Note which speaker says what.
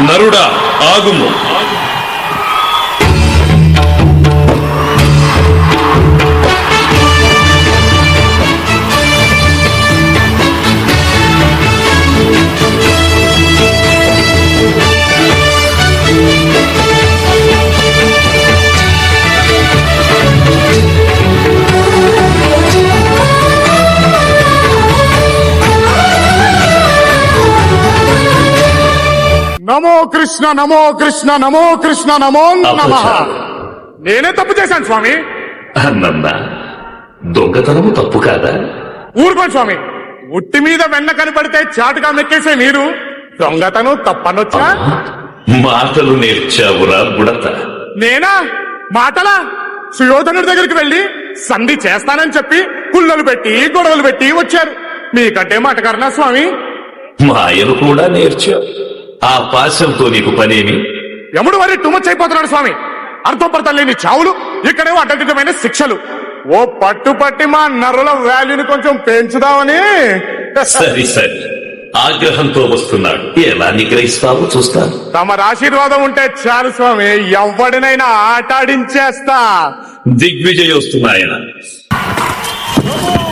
Speaker 1: నరుడా ఆగుము.
Speaker 2: నమో కృష్ణ నమో కృష్ణ నమో కృష్ణ నమో నమః. నేనే తప్పు చేశాను స్వామి.
Speaker 1: అన్నన్నా, దొంగతనము తప్పు కాదా?
Speaker 2: ఊరుకోండి స్వామి. ఉట్టి మీద వెన్న కనపడితే చాటుగా మెక్కేసే మీరు దొంగతనం తప్పనొచ్చా?
Speaker 1: మాటలు నేర్చావురా బుడత.
Speaker 2: నేనా మాటలా? సుయోధనుడి దగ్గరికి వెళ్లి సంధి చేస్తానని చెప్పి కుళ్ళలు పెట్టి గొడవలు పెట్టి వచ్చారు. మీకంటే మాటగారనా స్వామి?
Speaker 1: మాయను కూడా నేర్చావు. ఆ పాశంతో నీకు పనేమి?
Speaker 2: యముడు వారి టుమచ్ అయిపోతున్నాడు స్వామి. అర్థం పడతాం లేని చావులు, ఇక్కడేమో అడ్డదిడ్డమైన శిక్షలు. ఓ పట్టుపట్టి మా నరుల వాల్యూని కొంచెం పెంచుదామని.
Speaker 1: సరి సరి, ఆగ్రహంతో వస్తున్నాడు. ఎలా నిగ్రహిస్తావో చూస్తాను.
Speaker 2: తమ ఆశీర్వాదం ఉంటే చాలు స్వామి, ఎవడినైనా ఆటాడించేస్తా.
Speaker 1: దిగ్విజయ్ వస్తున్నాయన.
Speaker 2: నమో